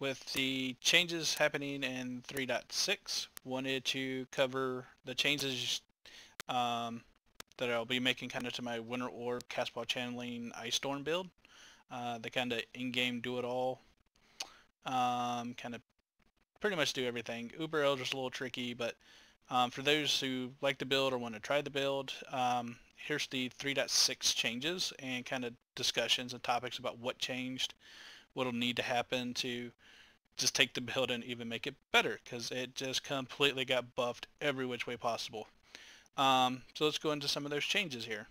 with the changes happening in 3.6, wanted to cover the changes that I'll be making kind of to my Winter Orb Castball Channeling Icestorm build. The kind of in-game do-it-all, kind of pretty much do everything. Uber Elder's a little tricky, but for those who like the build or want to try the build, here's the 3.6 changes and kind of discussions and topics about what changed, what'll need to happen to just take the build and even make it better, because it just completely got buffed every which way possible. So let's go into some of those changes here.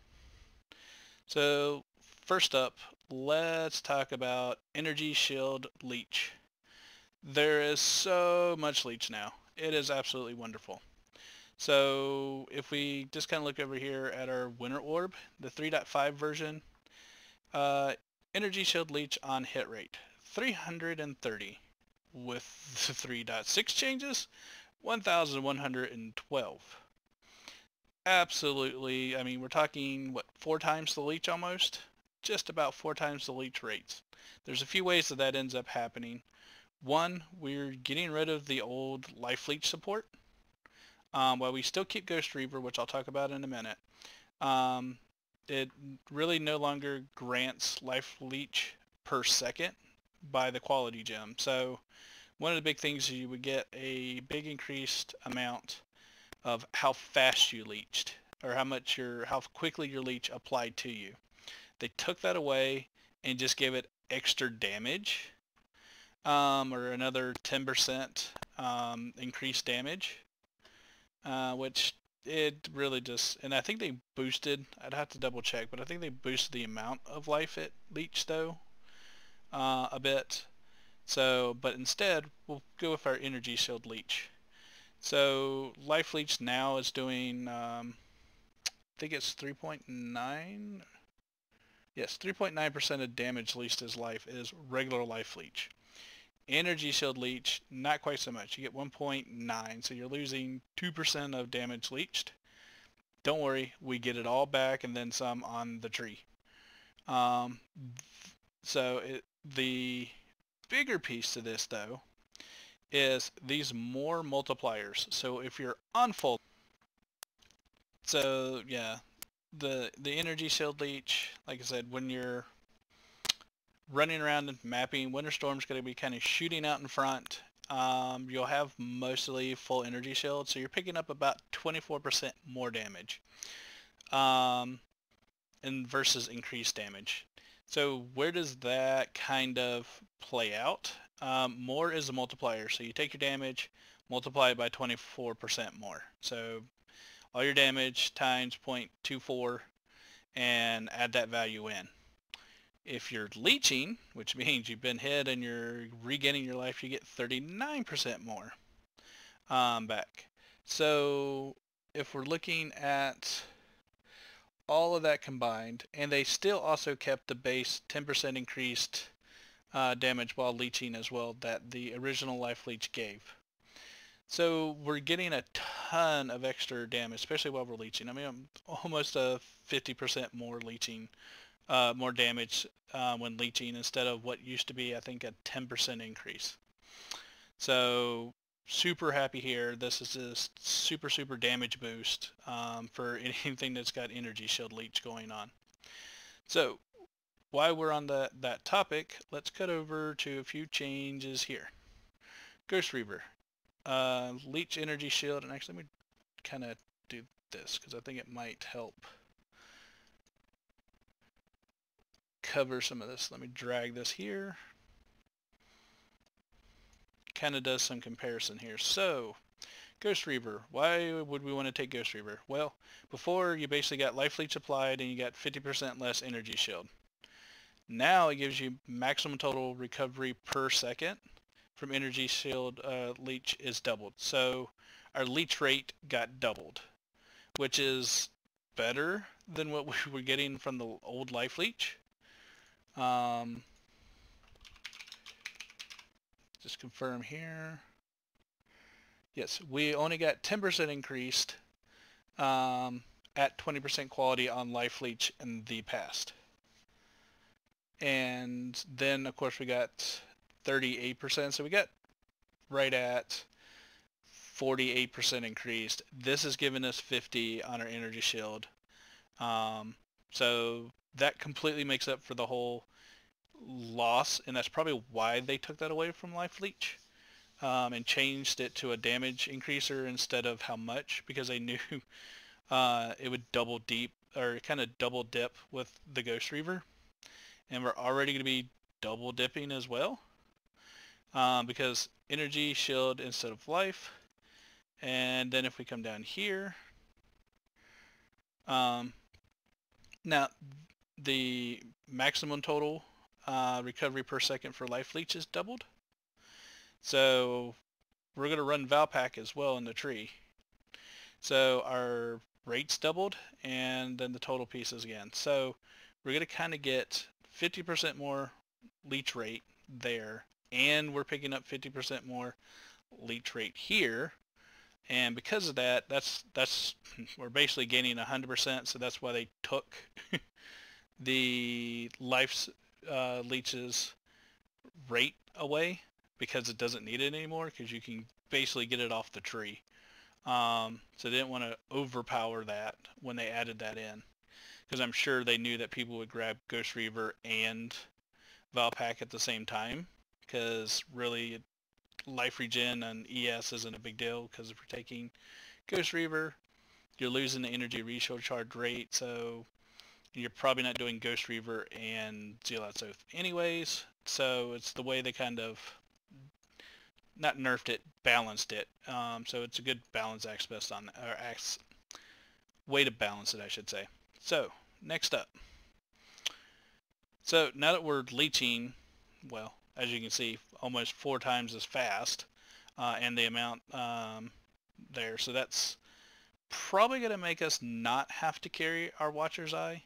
So first up, let's talk about Energy Shield Leech. There is so much Leech now. It is absolutely wonderful. So if we just kind of look over here at our Winter Orb, the 3.5 version, Energy Shield Leech on hit rate, 330. With the 3.6 changes, 1,112. Absolutely, I mean, we're talking, what, 4 times the Leech almost? Just about 4 times the Leech rates. There's a few ways that ends up happening. One, we're getting rid of the old Life Leech support. While we still keep Ghost Reaver, which I'll talk about in a minute, it really no longer grants Life Leech per second by the quality gem. So one of the big things is you would get a big increased amount of how fast you leeched, or how quickly your leech applied to you. They took that away and just gave it extra damage, or another 10% increased damage, which it really just, and I think they boosted, I'd have to double check, but I think they boosted the amount of life it leached though, a bit. So, but instead, we'll go with our Energy Shield Leech. So, Life Leech now is doing, I think it's 3.9? Yes, 3.9% of damage leached as life is regular Life Leech. Energy Shield Leech, not quite so much. You get 1.9, so you're losing 2% of damage leached. Don't worry, we get it all back and then some on the tree. The bigger piece to this, though, is these more multipliers. So if you're on full, so yeah, the Energy Shield Leech, like I said, when you're running around and mapping, Winter Storm's going to be kind of shooting out in front. You'll have mostly full Energy Shield, so you're picking up about 24% more damage, and versus increased damage. So where does that kind of play out? More is a multiplier. So you take your damage, multiply it by 24% more. So all your damage times 0.24 and add that value in. If you're leeching, which means you've been hit and you're regaining your life, you get 39% more back. So if we're looking at all of that combined, and they still also kept the base 10% increased damage while leeching as well that the original Life Leech gave. So we're getting a ton of extra damage, especially while we're leeching. I mean, I'm almost a 50% more leeching, more damage when leeching instead of what used to be, I think, a 10% increase. So super happy here. This is just super damage boost for anything that's got Energy Shield Leech going on. So while we're on that topic, let's cut over to a few changes here. Ghost Reaver, Leech Energy Shield, and actually let me kind of do this because I think it might help cover some of this. Let me drag this here. Kind of does some comparison here. So Ghost Reaver, why would we want to take Ghost Reaver? Well, before you basically got Life Leech applied and you got 50% less Energy Shield. Now it gives you maximum total recovery per second from Energy Shield Leech is doubled. So our leech rate got doubled, which is better than what we were getting from the old Life Leech. Just confirm here. Yes, we only got 10% increased at 20% quality on Life Leech in the past. And then, of course, we got 38%. So we got right at 48% increased. This has given us 50 on our energy shield. So that completely makes up for the whole loss, and that's probably why they took that away from Life Leech, and changed it to a damage increaser instead of how much, because they knew it would double deep, or kind of double dip with the Ghost Reaver, and we're already going to be double dipping as well, because energy shield instead of life. And then if we come down here, now the maximum total recovery per second for Life Leech is doubled. So we're going to run Valpack as well in the tree. So our rates doubled, and then the total pieces again. So we're going to kind of get 50% more leech rate there, and we're picking up 50% more leech rate here. And because of that, that's we're basically gaining 100%. So that's why they took the life leech's rate away, because it doesn't need it anymore, because you can basically get it off the tree. So they didn't want to overpower that when they added that in, because I'm sure they knew that people would grab Ghost Reaver and Valpack at the same time, because really life regen and ES isn't a big deal, because if you're taking Ghost Reaver, you're losing the energy recharge rate, so you're probably not doing Ghost Reaver and Zealot's Oath anyways. So it's the way they kind of not nerfed it, balanced it. So it's a good balance aspect on, or way to balance it, I should say. So next up. So now that we're leeching, well, as you can see, almost 4 times as fast, and the amount there. So that's probably going to make us not have to carry our Watcher's Eye.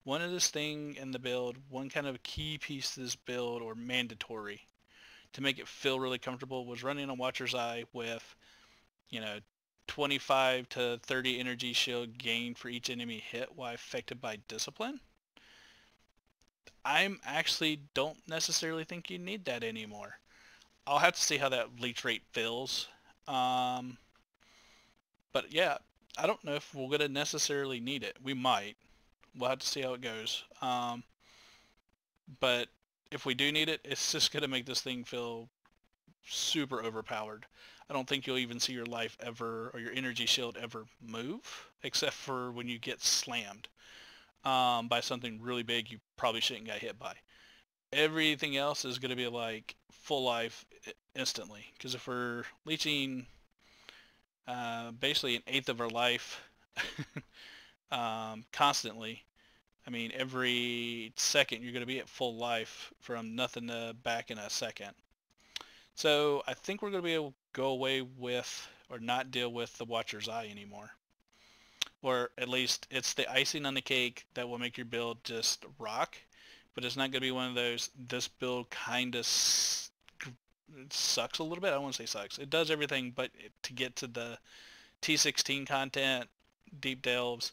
One of this thing in the build, one kind of key piece to this build, or mandatory, to make it feel really comfortable, was running a Watcher's Eye with, 25 to 30 energy shield gain for each enemy hit while affected by discipline. I actually don't necessarily think you need that anymore. I'll have to see how that leech rate feels. But yeah, I don't know if we're going to necessarily need it. We might. We'll have to see how it goes. But if we do need it, it's just going to make this thing feel super overpowered. I don't think you'll even see your life ever, or your energy shield ever move, except for when you get slammed by something really big you probably shouldn't get hit by. Everything else is going to be like full life instantly, because if we're leeching basically 1/8 of our life constantly, I mean, every second you're going to be at full life from nothing to back in a second. So I think we're going to be able to go away with, or not deal with, the Watcher's Eye anymore. Or at least it's the icing on the cake that will make your build just rock. But it's not going to be one of those, this build kind of sucks a little bit. I don't want to say sucks. It does everything but to get to the T16 content, deep delves,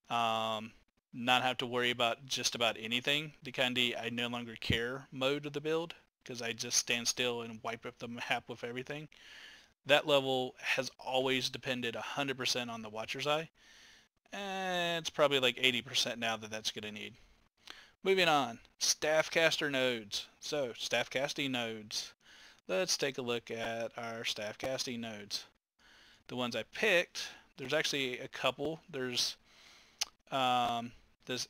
not have to worry about just about anything. The kind of I no longer care mode of the build, because I just stand still and wipe up the map with everything. That level has always depended 100% on the Watcher's Eye. And it's probably like 80% now that that's going to need. Moving on, staff caster nodes. So staff casting nodes. Let's take a look at our staff casting nodes. The ones I picked, there's actually a couple. There's this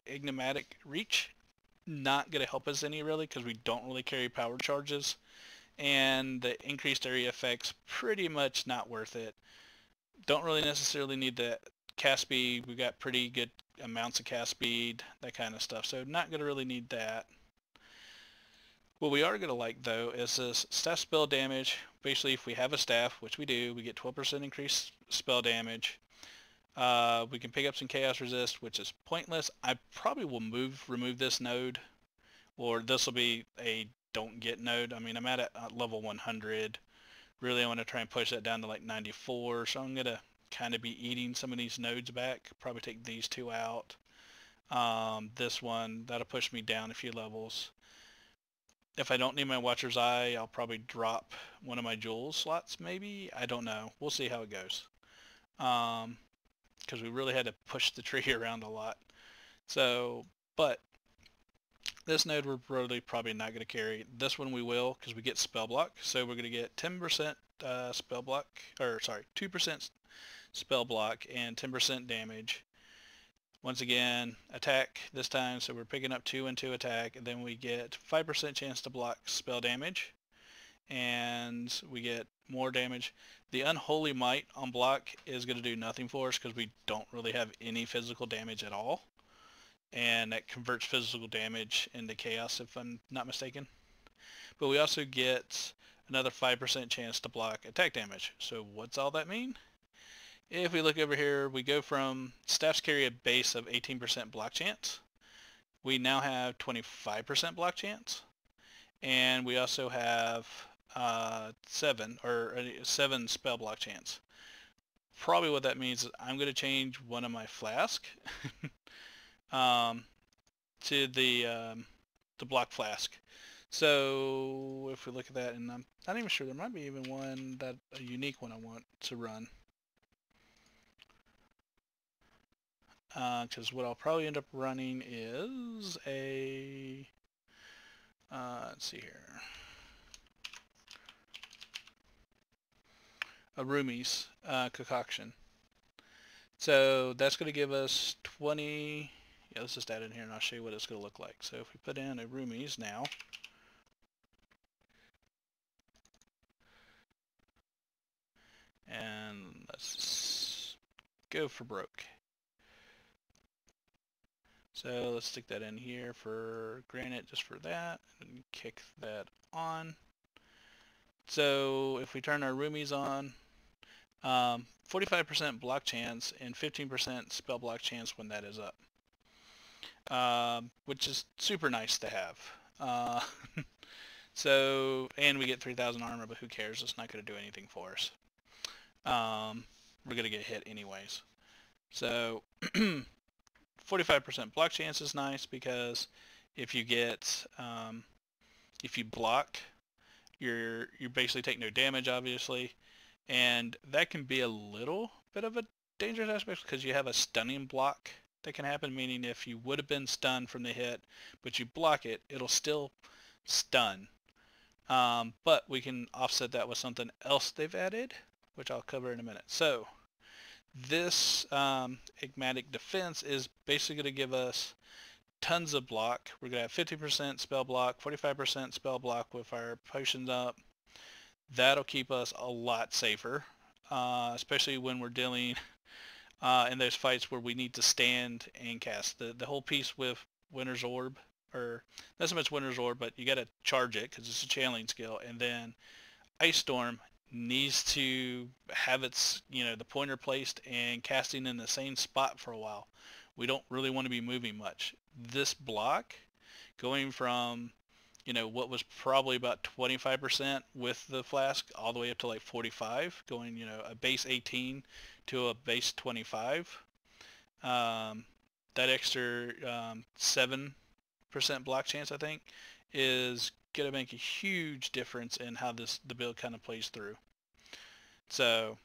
Enigmatic Reach. Not going to help us any really, because we don't really carry power charges. And the increased area effects, pretty much not worth it. Don't really necessarily need the cast speed. We've got pretty good amounts of cast speed, that kind of stuff. So not going to really need that. What we are going to like, though, is this staff spell damage. Basically, if we have a staff, which we do, we get 12% increased spell damage. We can pick up some chaos resist, which is pointless. I probably will remove this node, or this will be a don't get node. I mean, I'm at level 100. Really, I want to try and push that down to like 94. So I'm going to kind of be eating some of these nodes back. Probably take these 2 out. This one, that'll push me down a few levels. If I don't need my Watcher's Eye, I'll probably drop one of my Jewel slots, maybe. I don't know. We'll see how it goes. Because we really had to push the tree around a lot. So, but this node we're really probably not going to carry. This one we will, because we get spell block. So we're going to get 10% spell block, or sorry, 2% spell block and 10% damage. Once again, attack this time, so we're picking up 2 and 2 attack, and then we get 5% chance to block spell damage, and we get more damage. The Unholy Might on block is going to do nothing for us because we don't really have any physical damage at all, and that converts physical damage into chaos if I'm not mistaken. But we also get another 5% chance to block attack damage. So what's all that mean? If we look over here, we go from staffs carry a base of 18% block chance. We now have 25% block chance. And we also have 7 spell block chance. Probably what that means is I'm going to change one of my flask to the block flask. So if we look at that, and I'm not even sure, there might be even one that a unique one I want to run. Because what I'll probably end up running is a, let's see here, a Roomies concoction. So that's going to give us 20, yeah, let's just add it in here and I'll show you what it's going to look like. So if we put in a Roomies now, and let's go for broke. So let's stick that in here for granite just for that and kick that on. So if we turn our Roomies on, 45% block chance and 15% spell block chance when that is up, which is super nice to have. So, and we get 3,000 armor, but who cares? It's not going to do anything for us. We're going to get hit anyways. So 45% block chance is nice because if you get, if you block, you basically take no damage, obviously, and that can be a little bit of a dangerous aspect because you have a stunning block that can happen, meaning if you would have been stunned from the hit, but you block it, it'll still stun. But we can offset that with something else they've added, which I'll cover in a minute. So this Enigmatic Defense is basically going to give us tons of block. We're going to have 50% spell block, 45% spell block with our potions up. That'll keep us a lot safer, especially when we're dealing in those fights where we need to stand and cast. The whole piece with Winter's Orb, or not so much Winter's Orb, but you got to charge it because it's a channeling skill, and then Icestorm needs to have its, the pointer placed and casting in the same spot for a while. We don't really want to be moving much. This block, going from, what was probably about 25% with the flask all the way up to like 45, going, a base 18 to a base 25. That extra 7% block chance, I think, is going to make a huge difference in how the build kind of plays through. So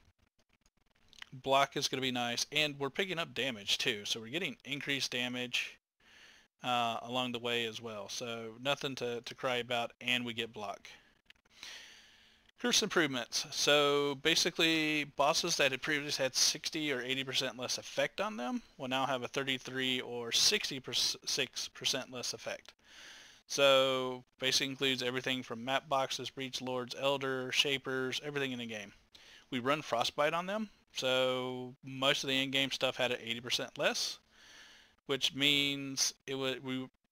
block is going to be nice, and we're picking up damage too, so we're getting increased damage along the way as well, so nothing to cry about, and we get block. Curse improvements. So basically bosses that had previously had 60 or 80% less effect on them will now have a 33 or 66% less effect. So basically includes everything from map boxes, breach lords, elder, shapers, everything in the game. We run frostbite on them, so most of the in-game stuff had an 80% less, which means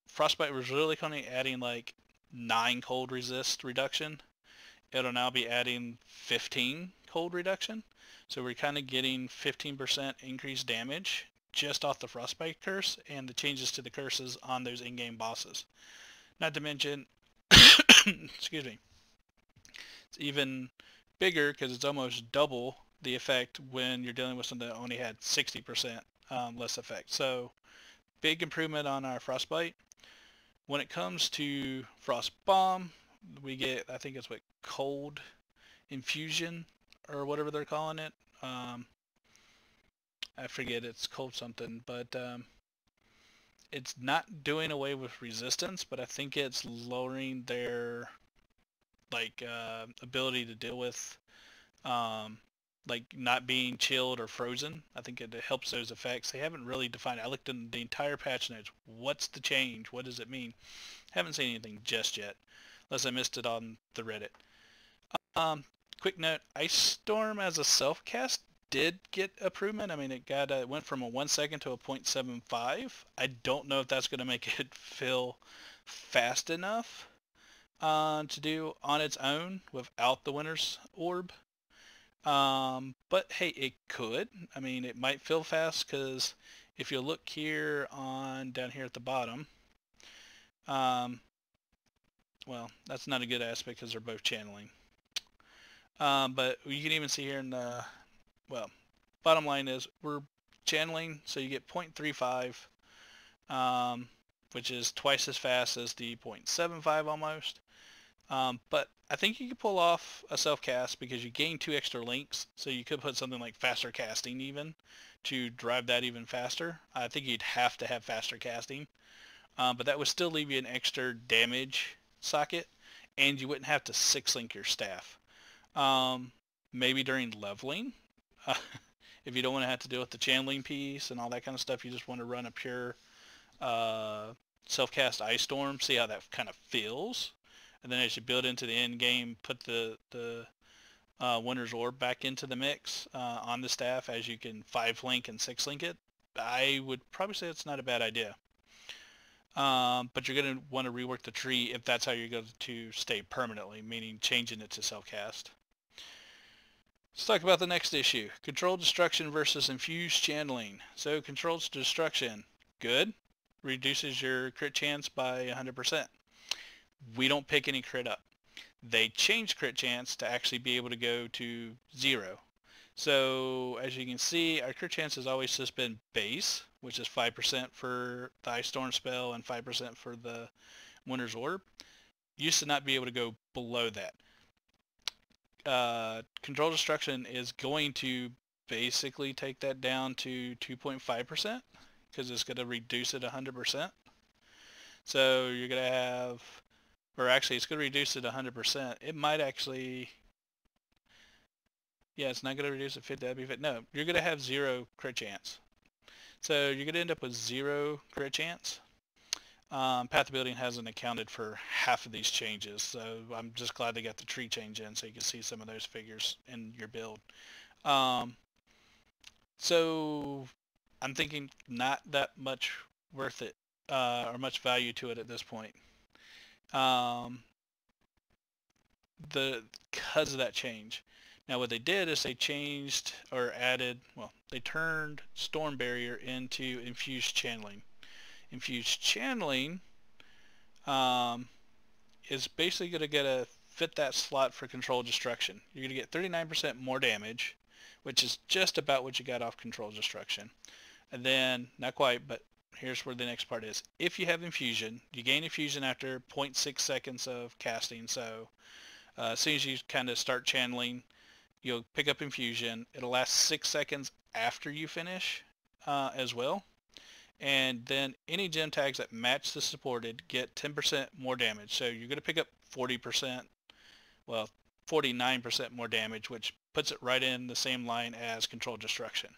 frostbite was really kind of adding like 9 cold resist reduction. It'll now be adding 15 cold reduction, so we're kind of getting 15% increased damage just off the frostbite curse and the changes to the curses on those in-game bosses. Not to mention, excuse me, it's even bigger because it's almost double the effect when you're dealing with something that only had 60% less effect. So big improvement on our frostbite. When it comes to Frost Bomb, we get, I think it's what, Cold Infusion or whatever they're calling it. I forget, it's cold something, but it's not doing away with resistance, but I think it's lowering their ability to deal with like not being chilled or frozen. I think it helps those effects. They haven't really defined it. I looked in the entire patch notes. What's the change? What does it mean? Haven't seen anything just yet, unless I missed it on the Reddit. Quick note, Icestorm as a self-cast did get improvement. I mean, it went from a 1 second to a 0.75. I don't know if that's going to make it feel fast enough to do on its own without the Winter's Orb. But hey, it could. I mean, it might feel fast because if you look here down here at the bottom, well, that's not a good aspect because they're both channeling. But you can even see here in the, well, bottom line is we're channeling, so you get 0.35, which is twice as fast as the 0.75 almost. But I think you could pull off a self-cast because you gain 2 extra links, so you could put something like faster casting even to drive that even faster. I think you'd have to have faster casting, but that would still leave you an extra damage socket, and you wouldn't have to 6-link your staff. Maybe during leveling, if you don't want to have to deal with the channeling piece and all that kind of stuff, you just want to run a pure self-cast Icestorm, see how that kind of feels. And then as you build into the end game, put the Winter's Orb back into the mix on the staff, as you can 5-link and 6-link it. I would probably say it's not a bad idea. But you're going to want to rework the tree if that's how you're going to stay permanently, meaning changing it to self-cast. Let's talk about the next issue. Controlled Destruction versus Infused Channeling. So Controlled Destruction, good. Reduces your crit chance by 100%. We don't pick any crit up. They changed crit chance to actually be able to go to 0. So as you can see, our crit chance has always just been base, which is 5% for the Icestorm spell and 5% for the Winter's Orb. Used to not be able to go below that. Control Destruction is going to basically take that down to 2.5% because it's going to reduce it 100%. So you're going to have, or actually it's going to reduce it 100%. It might actually, yeah, it's not going to reduce it 50. That'd be 50. No, you're going to have 0 crit chance. So you're going to end up with 0 crit chance. Path of Building hasn't accounted for half of these changes, so I'm just glad they got the tree change in so you can see some of those figures in your build. So I'm thinking not that much worth it or much value to it at this point. Because of that change. Now what they did is they changed or added, well, they turned Storm Barrier into Infused Channeling. Infused Channeling is basically going to fit that slot for Controlled Destruction. You're going to get 39% more damage, which is just about what you got off Controlled Destruction. And then, not quite, but here's where the next part is. If you have Infusion, you gain Infusion after 0.6 seconds of casting. So as soon as you kind of start channeling, you'll pick up Infusion. It'll last 6 seconds after you finish as well. And then any gem tags that match the supported get 10% more damage. So you're going to pick up 40%, well, 49% more damage, which puts it right in the same line as Controlled Destruction.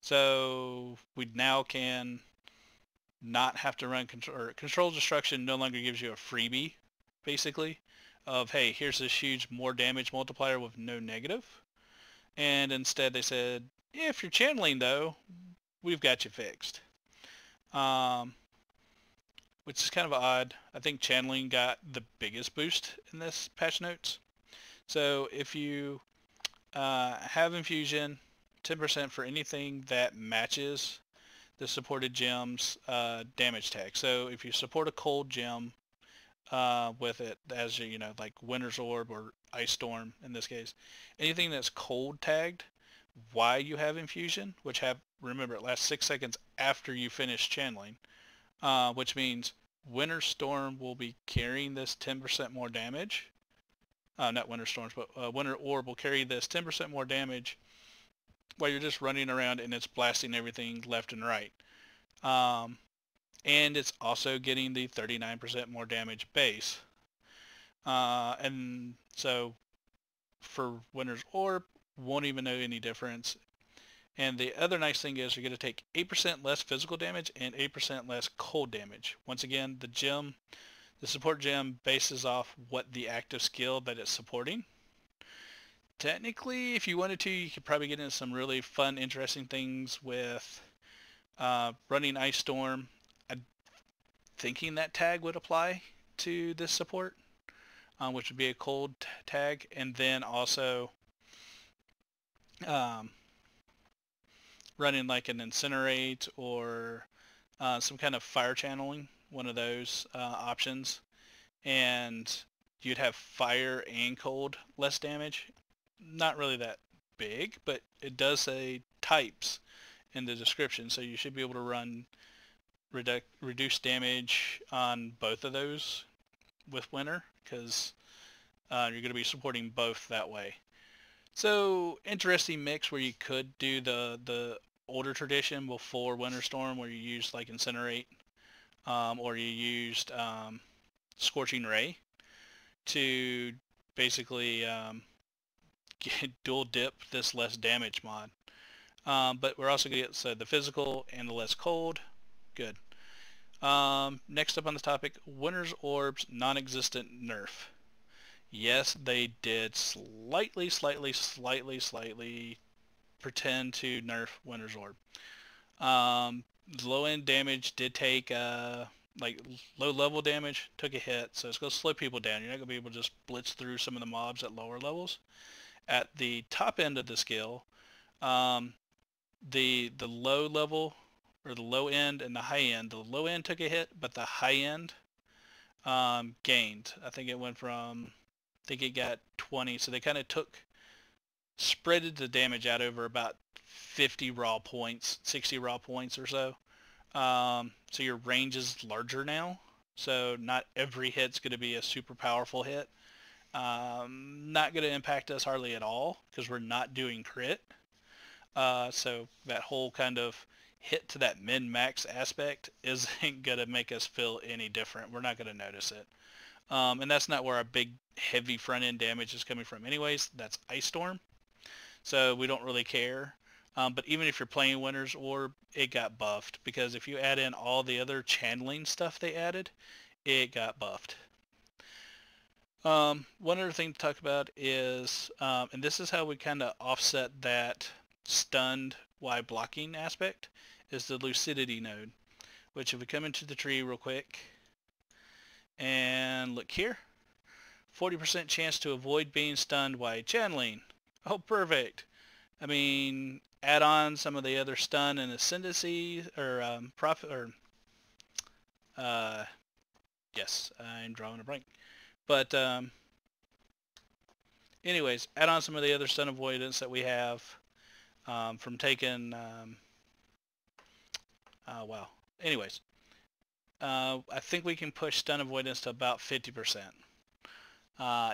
So we now can not have to run Controlled Destruction. No longer gives you a freebie, basically, of, hey, here's this huge more damage multiplier with no negative. And instead they said, if you're channeling though, we've got you fixed. Which is kind of odd. I think channeling got the biggest boost in this patch notes. So if you have Infusion, 10% for anything that matches the supported gem's damage tag. So if you support a cold gem with it, as you know, like Winter's Orb or Icestorm in this case, anything that's cold tagged while you have Infusion, which remember, it lasts 6 seconds after you finish channeling, which means Winter Storm will be carrying this 10% more damage. Not Winter Storms, but Winter Orb will carry this 10% more damage while you're just running around and it's blasting everything left and right. And it's also getting the 39% more damage base. And so for Winter's Orb, won't even know any difference. And the other nice thing is you're going to take 8% less physical damage and 8% less cold damage. Once again, the support gem bases off what the active skill that it's supporting. Technically, if you wanted to, you could probably get into some really fun, interesting things with running Icestorm. I'm thinking that tag would apply to this support, which would be a cold tag, and then also running like an Incinerate or some kind of fire channeling, one of those options, and you'd have fire and cold less damage. Not really that big, but it does say types in the description, so you should be able to run reduce damage on both of those with Winter, because you're going to be supporting both that way. So interesting mix where you could do the older tradition before Winter Storm, where you used like Incinerate, or you used Scorching Ray to basically dual dip this less damage mod. But we're also going to get the physical and the less cold. Good. Next up on this topic, Winter's Orb's non-existent nerf. Yes, they did slightly pretend to nerf Winter's Orb. Low end damage did take, like low level damage took a hit, so it's going to slow people down. You're not going to be able to just blitz through some of the mobs at lower levels. At the top end of the skill, the low level, or the low end and the high end, the low end took a hit, but the high end gained. I think it went from, I think it got 20, so they kind of spreaded the damage out over about 50 raw points, 60 raw points or so. So your range is larger now, so not every hit's going to be a super powerful hit. Not going to impact us hardly at all because we're not doing crit. So that whole kind of hit to that min-max aspect isn't going to make us feel any different. We're not going to notice it. And that's not where our big heavy front end damage is coming from anyways. That's Icestorm. So we don't really care. But even if you're playing Winter's Orb, it got buffed, because if you add in all the other channeling stuff they added, it got buffed. One other thing to talk about is, and this is how we kind of offset that stunned while blocking aspect, is the Lucidity node, which if we come into the tree real quick and look here, 40% chance to avoid being stunned while channeling. Oh, perfect. I mean, add on some of the other stun and ascendancy, or yes, I'm drawing a blank. But anyways, add on some of the other stun avoidance that we have from taking, wow. Anyways, I think we can push stun avoidance to about 50%.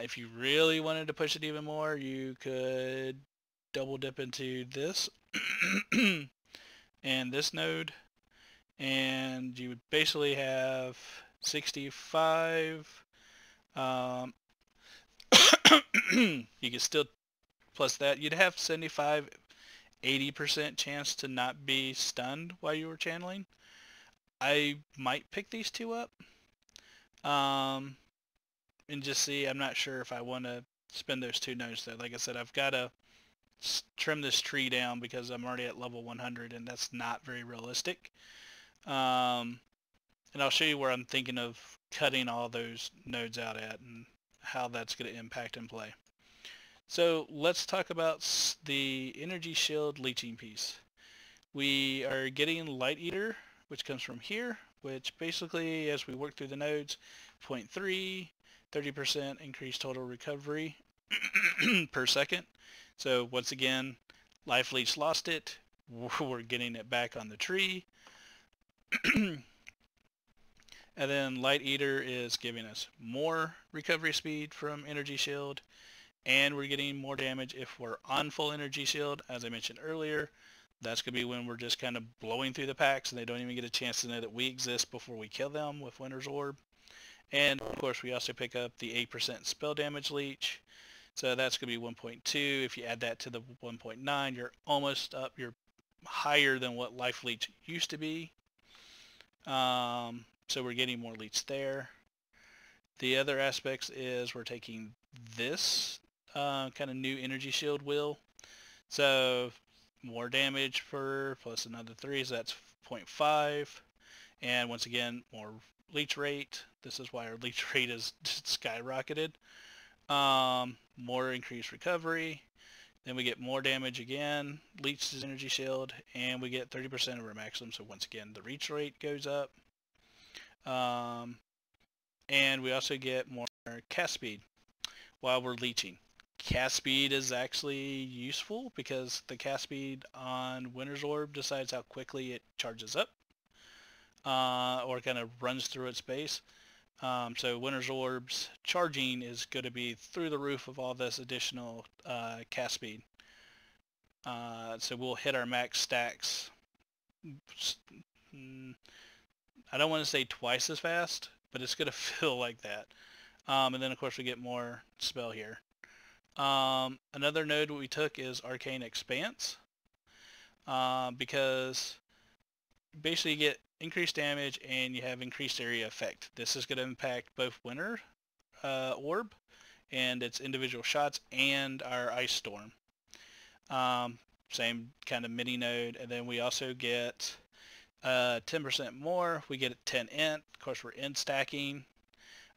If you really wanted to push it even more, you could double dip into this and this node, and you would basically have 65. You could still plus that. You'd have 75, 80% chance to not be stunned while you were channeling. I might pick these two up and just see. I'm not sure if I want to spend those two nodes though. Like I said, I've got to trim this tree down because I'm already at level 100, and that's not very realistic. And I'll show you where I'm thinking of cutting all those nodes out at and how that's going to impact and play. So let's talk about the energy shield leeching piece. We are getting Light Eater, which comes from here, which basically, as we work through the nodes, 0.3, 30% increased total recovery per second. So once again, Life Leech lost it. We're getting it back on the tree. And then Light Eater is giving us more recovery speed from Energy Shield, and we're getting more damage if we're on full Energy Shield. As I mentioned earlier, that's going to be when we're just kind of blowing through the packs and they don't even get a chance to know that we exist before we kill them with Winter's Orb. And of course we also pick up the 8% spell damage leech. So that's going to be 1.2. If you add that to the 1.9, you're almost up. You're higher than what Life Leech used to be. So we're getting more leech there. The other aspects is we're taking this kind of new energy shield wheel. So more damage per plus another 3, so that's 0.5. And once again, more leech rate. This is why our leech rate is skyrocketed. More increased recovery. Then we get more damage again, leeches energy shield, and we get 30% of our maximum. So once again, the reach rate goes up. And we also get more cast speed while we're leeching. Cast speed is actually useful because the cast speed on Winter's Orb decides how quickly it charges up or kind of runs through its base. So Winter's Orb's charging is going to be through the roof of all this additional cast speed. So we'll hit our max stacks. I don't want to say twice as fast, but it's going to feel like that. And then of course we get more spell here. Another node we took is Arcane Expanse, because basically you get increased damage and you have increased area effect. This is going to impact both Winter Orb and its individual shots and our Icestorm. Same kind of mini node, and then we also get 10% more. We get 10 int. Of course, we're int stacking.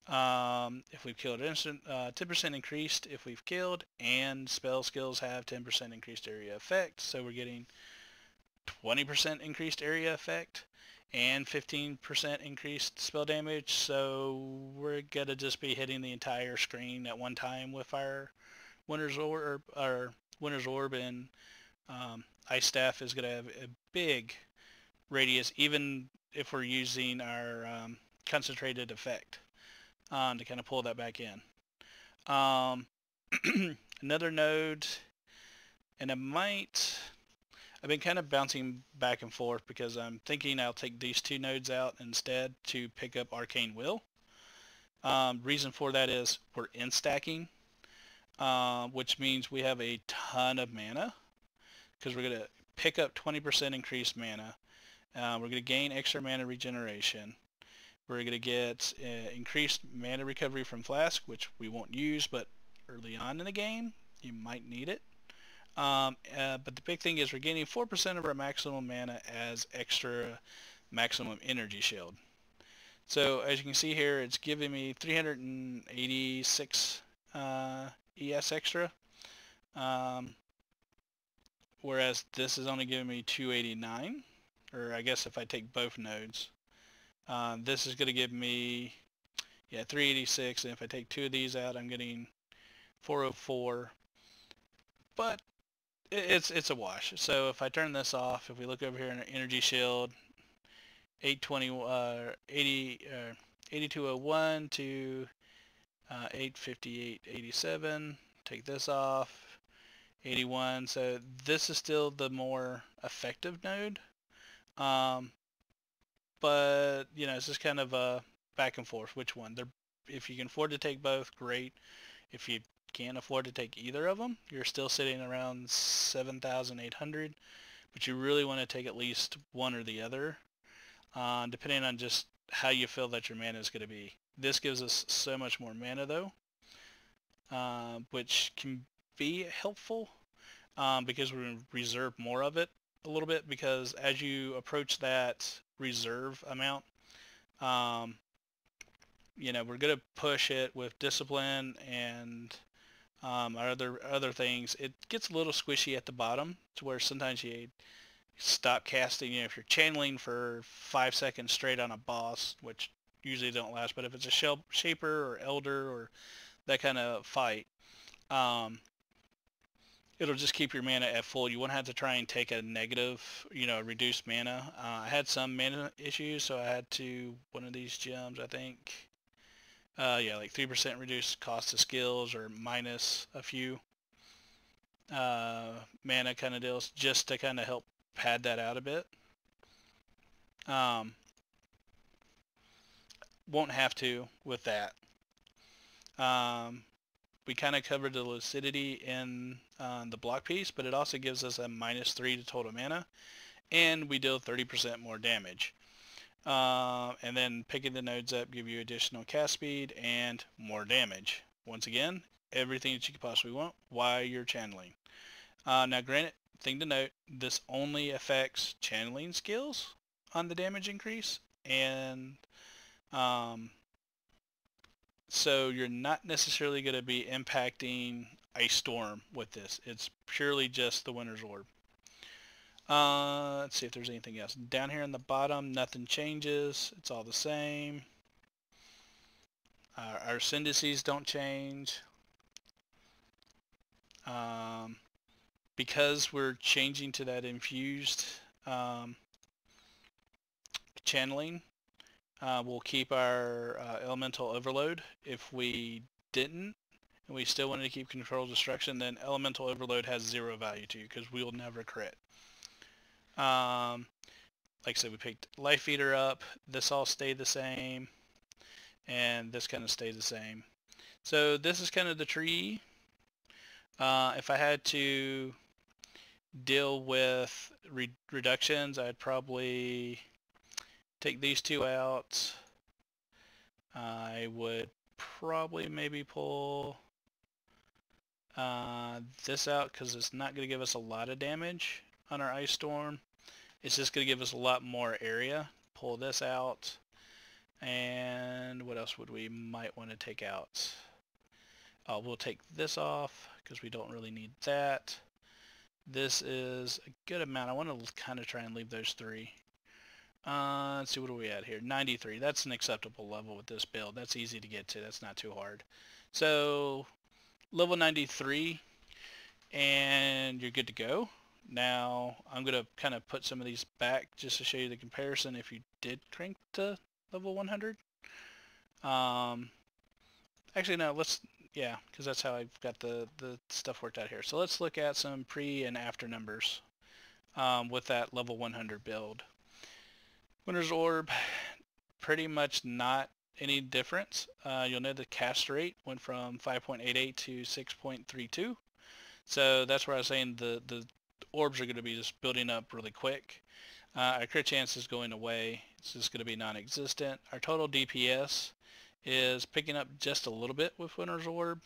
If we've killed instant, 10% increased if we've killed, and spell skills have 10% increased area effect. So we're getting 20% increased area effect and 15% increased spell damage. So we're gonna just be hitting the entire screen at one time with our Winter's Orb. Our Winter's Orb and Ice Staff is gonna have a big radius, even if we're using our concentrated effect to kind of pull that back in. Another node, and I've been kind of bouncing back and forth because I'm thinking I'll take these two nodes out instead to pick up Arcane Will. Reason for that is we're in stacking, which means we have a ton of mana because we're going to pick up 20% increased mana. We're going to gain extra mana regeneration. We're going to get increased mana recovery from Flask, which we won't use, but early on in the game, you might need it. But the big thing is we're gaining 4% of our maximum mana as extra maximum energy shield. So as you can see here, it's giving me 386 ES extra, whereas this is only giving me 289, or I guess if I take both nodes. This is going to give me 386, and if I take two of these out, I'm getting 404. But it's a wash. So if I turn this off, if we look over here in our energy shield, 8201 to 858.87, take this off, 81. So this is still the more effective node. But you know, it's just kind of a back and forth which one. If you can afford to take both, great. If you can't afford to take either of them, you're still sitting around 7,800, but you really want to take at least one or the other, depending on just how you feel that your mana is going to be. This gives us so much more mana though, which can be helpful because we're going to reserve more of it a little bit, because as you approach that reserve amount, you know, we're going to push it with discipline and other things. It gets a little squishy at the bottom to where sometimes you stop casting. You know, if you're channeling for 5 seconds straight on a boss, which usually don't last, but if it's a shaper or elder or that kind of fight, it'll just keep your mana at full. You won't have to try and take a negative, reduced mana. I had some mana issues, so I had to, one of these gems, I think, yeah, like 3% reduced cost of skills or minus a few mana kind of deals, just to kind of help pad that out a bit. Won't have to with that. We kind of covered the lucidity in the block piece, but it also gives us a -3 to total mana, and we deal 30% more damage. And then picking the nodes up give you additional cast speed and more damage. Once again, everything that you could possibly want while you're channeling. Now granted, thing to note, this only affects channeling skills on the damage increase, and so you're not necessarily going to be impacting Icestorm with this. It's purely just the Winter's Orb. Let's see if there's anything else. Down here in the bottom, nothing changes. It's all the same. Our syndices don't change. Because we're changing to that infused channeling, we'll keep our elemental overload. If we didn't, and we still wanted to keep control destruction, then elemental overload has 0 value to you, because we'll never crit. Like I said, we picked Life Eater up. This all stayed the same, and this kind of stayed the same. So this is kind of the tree. If I had to deal with reductions, I'd probably take these two out. I would probably maybe pull this out, because it's not going to give us a lot of damage on our Icestorm. It's just going to give us a lot more area. Pull this out. And what else would we might want to take out? We'll take this off, because we don't really need that. This is a good amount. I want to kind of try and leave those 3. Let's see, what are we at here? 93. That's an acceptable level with this build. That's easy to get to. That's not too hard. So level 93, and you're good to go. Now I'm going to kind of put some of these back just to show you the comparison if you did crank to level 100. Actually, no, yeah, because that's how I've got the stuff worked out here. So let's look at some pre and after numbers with that level 100 build. Winter's Orb, pretty much not any difference. You'll know the cast rate went from 5.88 to 6.32. So that's where I was saying the orbs are going to be just building up really quick. Our crit chance is going away. It's just going to be non-existent. Our total DPS is picking up just a little bit with Winter's Orb.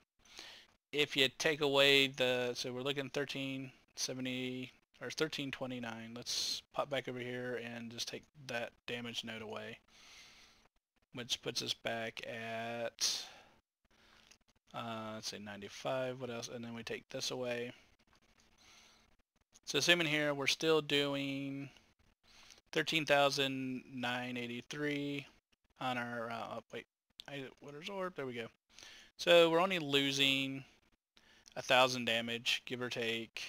If you take away so we're looking 1370 or 1329. Let's pop back over here and just take that damage node away, which puts us back at let's say 95. What else? And then we take this away. So assuming here we're still doing 13,983 on our Winter's Orb. There we go. So we're only losing 1,000 damage, give or take,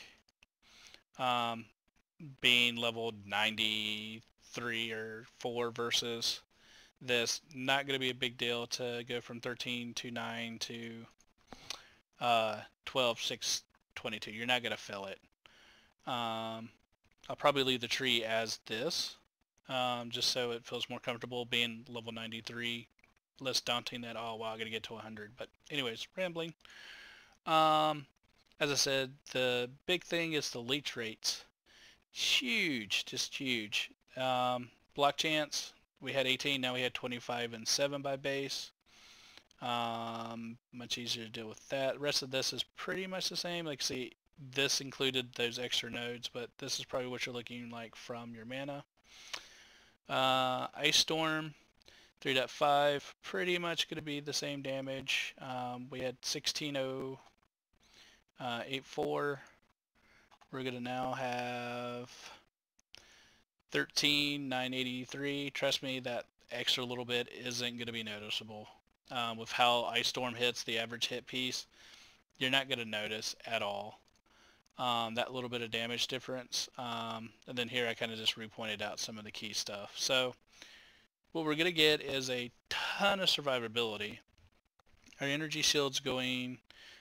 being leveled 93 or 4 versus this. Not going to be a big deal to go from 1329 to 12,622. You're not going to fill it. I'll probably leave the tree as this, just so it feels more comfortable being level 93. Less daunting that, oh wow, I gotta get to 100. But anyways, rambling. As I said, the big thing is the leech rates. Huge, just huge. Block chance, we had 18, now we had 25 and 7 by base. Much easier to deal with that. The rest of this is pretty much the same. Like, see, this included those extra nodes, but this is probably what you're looking like from your mana. Icestorm 3.5, pretty much going to be the same damage. We had 16,084. We're going to now have 13,983. Trust me, that extra little bit isn't going to be noticeable. With how Icestorm hits the average hit piece, you're not going to notice at all. that little bit of damage difference. And then here I kind of just repointed out some of the key stuff. So what we're going to get is a ton of survivability. Our energy shield's going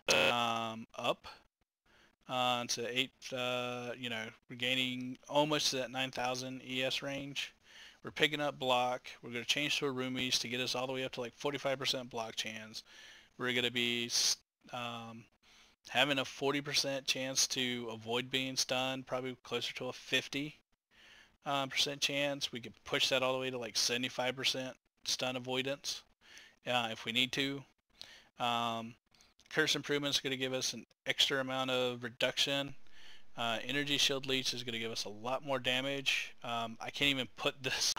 up to 8, we're gaining almost to that 9,000 ES range. We're picking up block. We're going to change to a roomies to get us all the way up to like 45% block chance. We're going to be having a 40% chance to avoid being stunned, probably closer to a 50% chance. We could push that all the way to like 75% stun avoidance if we need to. Curse improvement is going to give us an extra amount of reduction. Energy shield leech is going to give us a lot more damage. I can't even put this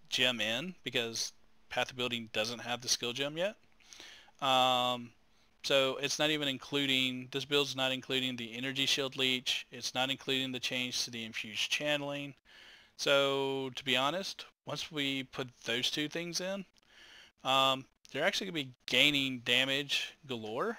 gem in because Path of Building doesn't have the skill gem yet. So it's not even including, this build's not including the energy shield leech. It's not including the change to the infused channeling. So to be honest, once we put those two things in, they're actually going to be gaining damage galore.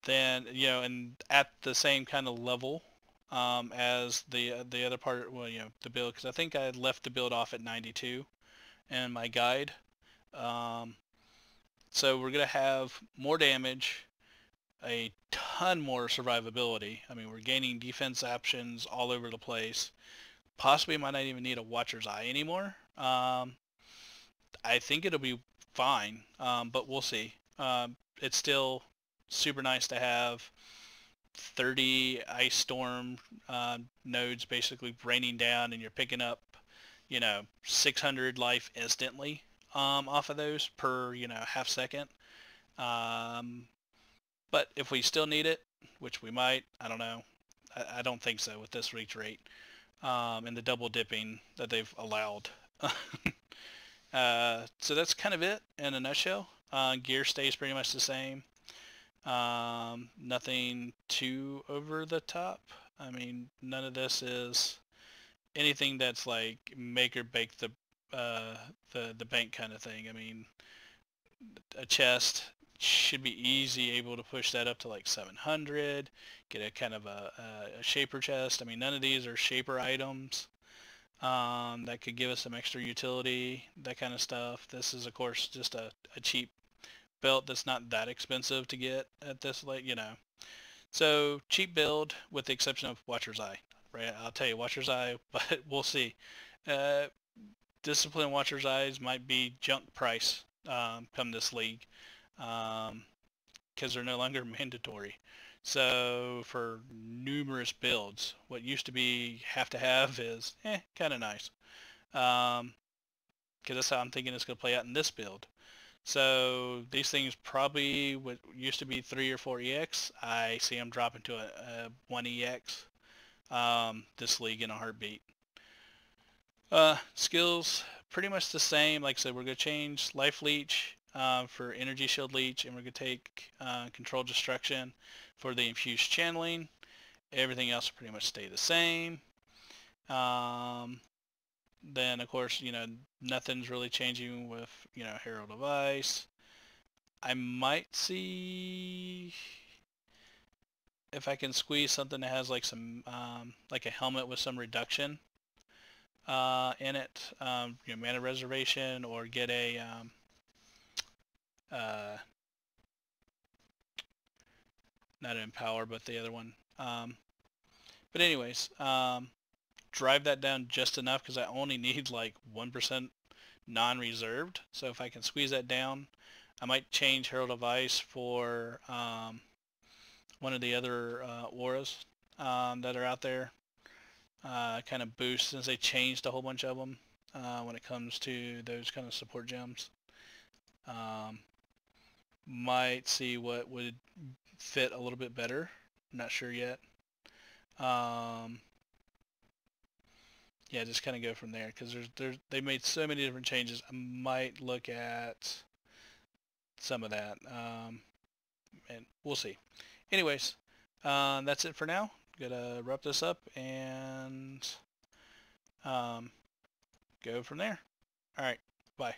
Then, and at the same kind of level as the other part, well, the build, because I think I left the build off at 92 in my guide. So we're going to have more damage, a ton more survivability. I mean, we're gaining defense options all over the place. Possibly might not even need a Watcher's Eye anymore. I think it'll be fine, but we'll see. It's still super nice to have 30 Icestorm nodes basically raining down, and you're picking up, 600 life instantly off of those per, half second. But if we still need it, which we might, I don't know. I don't think so with this reach rate and the double dipping that they've allowed. So that's kind of it in a nutshell. Gear stays pretty much the same. Nothing too over the top. I mean, none of this is anything that's like make or break the bank kind of thing. I mean, a chest should be easy able to push that up to like 700, get a kind of a shaper chest. I mean, none of these are shaper items that could give us some extra utility, that kind of stuff. This is of course just a cheap belt that's not that expensive to get at this late, So cheap build with the exception of Watcher's Eye, right? I'll tell you Watcher's Eye, but we'll see. Discipline Watcher's Eyes might be junk price come this league because they're no longer mandatory. So for numerous builds, what used to be have to have is kind of nice because that's how I'm thinking it's going to play out in this build. So these things probably what used to be 3 or 4 EX, I see them dropping to a 1 EX this league in a heartbeat. Skills pretty much the same. Like I said, we're going to change Life Leech for Energy Shield Leech, and we're going to take Control Destruction for the infused channeling. Everything else will pretty much stay the same. Then of course, nothing's really changing with, Herald of Ice. I might see if I can squeeze something that has like some, like a helmet with some reduction in it, mana reservation, or get a, not Empower, but the other one. But anyways, drive that down just enough because I only need like 1% non-reserved. So if I can squeeze that down, I might change Herald of Ice for one of the other auras that are out there. Kind of boost, since they changed a whole bunch of them when it comes to those kind of support gems. Might see what would fit a little bit better. Not sure yet. Yeah, just kind of go from there because they made so many different changes. I might look at some of that, and we'll see. Anyways, that's it for now. Gonna wrap this up and go from there. All right, bye.